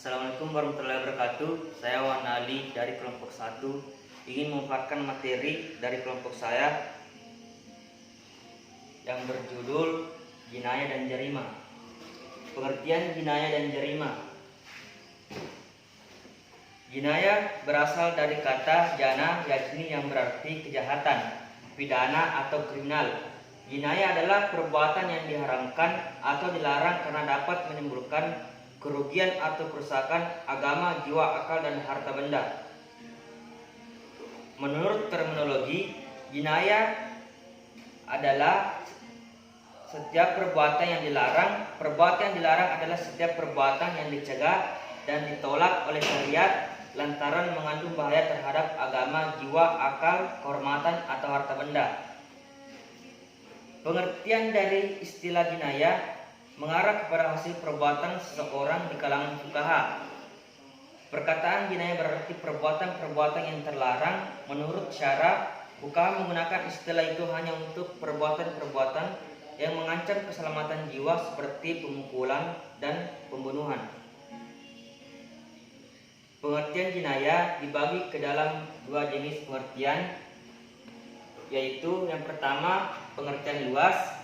Assalamualaikum warahmatullahi wabarakatuh. Saya Wan Ali dari kelompok 1 ingin memaparkan materi dari kelompok saya yang berjudul Jinayah dan Jarima. Pengertian jinayah dan jarima. Jinayah berasal dari kata jana yajni yang berarti kejahatan, pidana atau kriminal. Jinayah adalah perbuatan yang diharamkan atau dilarang karena dapat menimbulkan kerugian atau kerusakan agama, jiwa, akal, dan harta benda. Menurut terminologi, jinayah adalah setiap perbuatan yang dilarang. Perbuatan yang dilarang adalah setiap perbuatan yang dicegah dan ditolak oleh syariat lantaran mengandung bahaya terhadap agama, jiwa, akal, kehormatan, atau harta benda. Pengertian dari istilah jinayah mengarah kepada hasil perbuatan seseorang di kalangan fuqaha. Perkataan jinayah berarti perbuatan-perbuatan yang terlarang. Menurut syara, fuqaha menggunakan istilah itu hanya untuk perbuatan-perbuatan yang mengancam keselamatan jiwa seperti pemukulan dan pembunuhan. Pengertian jinayah dibagi ke dalam dua jenis pengertian, yaitu yang pertama pengertian luas.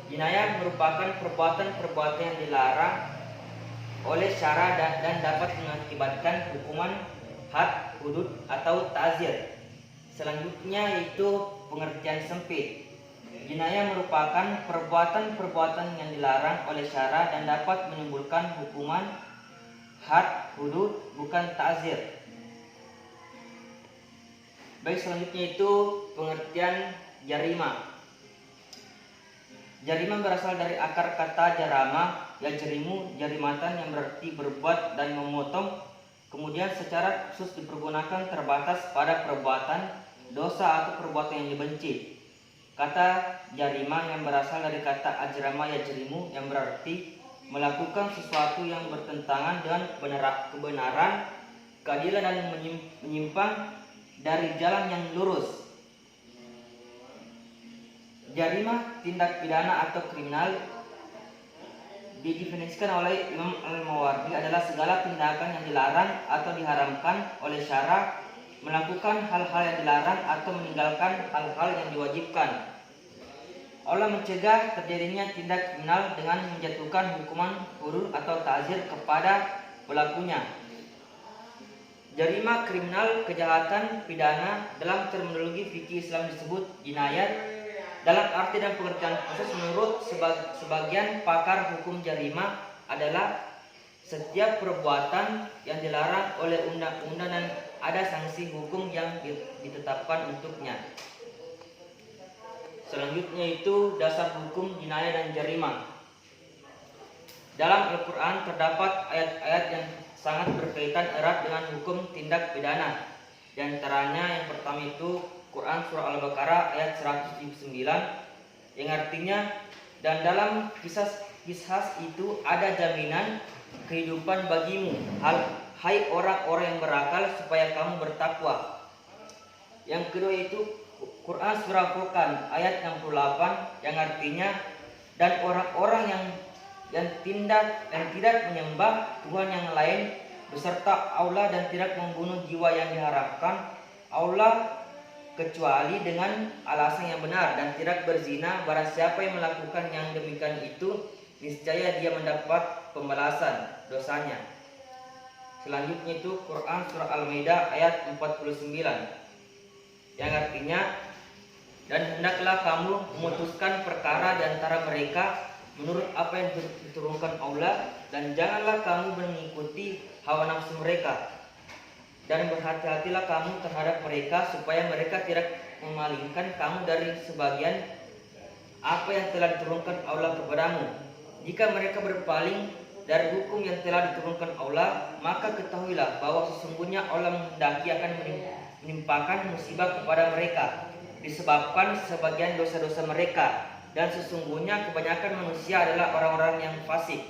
Jinayah merupakan perbuatan-perbuatan yang dilarang oleh syara dan dapat mengakibatkan hukuman had, hudud, atau ta'zir. Selanjutnya yaitu pengertian sempit. Jinayah merupakan perbuatan-perbuatan yang dilarang oleh syara dan dapat menimbulkan hukuman had, hudud, bukan ta'zir. Baik, selanjutnya itu pengertian jarima. Jarima berasal dari akar kata jarama, yajrimu, jarimatan, yang berarti berbuat dan memotong. Kemudian secara khusus dipergunakan terbatas pada perbuatan dosa atau perbuatan yang dibenci. Kata jarima yang berasal dari kata ajrama yajrimu, yang berarti melakukan sesuatu yang bertentangan dengan kebenaran, keadilan, dan menyimpang dari jalan yang lurus. Jarima, tindak pidana atau kriminal, didefinisikan oleh Imam Al-Mawardi adalah segala tindakan yang dilarang atau diharamkan oleh syara, melakukan hal-hal yang dilarang atau meninggalkan hal-hal yang diwajibkan. Allah mencegah terjadinya tindak kriminal dengan menjatuhkan hukuman hudud atau ta'zir kepada pelakunya. Jarima, kriminal, kejahatan, pidana dalam terminologi fikih Islam disebut jinayat. Dalam arti dan pengertian khusus menurut sebagian pakar hukum jarima adalah setiap perbuatan yang dilarang oleh undang-undang dan ada sanksi hukum yang ditetapkan untuknya. Selanjutnya itu dasar hukum jinayah dan jarima. Dalam Al-Quran terdapat ayat-ayat yang sangat berkaitan erat dengan hukum tindak pidana. Di antaranya yang pertama itu Quran surah Al-Baqarah ayat 179 yang artinya, dan dalam kisah itu ada jaminan kehidupan bagimu, hai orang-orang yang berakal, supaya kamu bertakwa. Yang kedua itu Quran surah Furqan ayat 68 yang artinya, dan orang-orang yang tidak menyembah Tuhan yang lain beserta Allah dan tidak membunuh jiwa yang diharapkan Allah kecuali dengan alasan yang benar, dan tidak berzina. Barang siapa yang melakukan yang demikian itu, niscaya dia mendapat pembalasan dosanya. Selanjutnya itu Quran surah Al-Maidah ayat 49 yang artinya, dan hendaklah kamu memutuskan perkara di antara mereka menurut apa yang diturunkan Allah, dan janganlah kamu mengikuti hawa nafsu mereka, dan berhati-hatilah kamu terhadap mereka supaya mereka tidak memalingkan kamu dari sebagian apa yang telah diturunkan Allah kepadamu. Jika mereka berpaling dari hukum yang telah diturunkan Allah, maka ketahuilah bahwa sesungguhnya Allah menghendaki akan menimpakan musibah kepada mereka disebabkan sebagian dosa-dosa mereka, dan sesungguhnya kebanyakan manusia adalah orang-orang yang fasik.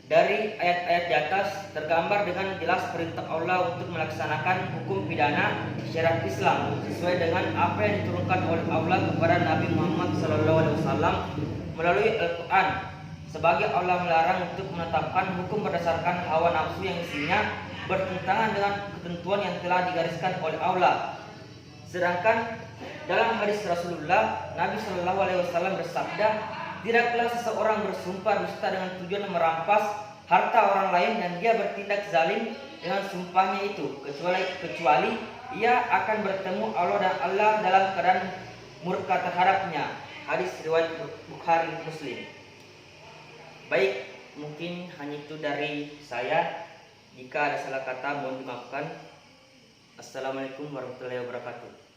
Dari ayat-ayat di atas tergambar dengan jelas perintah Allah untuk melaksanakan hukum pidana syariat Islam sesuai dengan apa yang diturunkan oleh Allah kepada Nabi Muhammad SAW melalui Al-Quran. sebagai Allah melarang untuk menetapkan hukum berdasarkan hawa nafsu yang isinya bertentangan dengan ketentuan yang telah digariskan oleh Allah. Sedangkan dalam hadis Rasulullah, Nabi Shallallahu Alaihi Wasallam bersabda, tidaklah seseorang bersumpah dusta dengan tujuan merampas harta orang lain dan dia bertindak zalim dengan sumpahnya itu, kecuali ia akan bertemu Allah dan Allah dalam keadaan murka terhadapnya. Hadis riwayat Bukhari Muslim. Baik, mungkin hanya itu dari saya. Jika ada salah kata mohon dimaafkan. Assalamualaikum warahmatullahi wabarakatuh.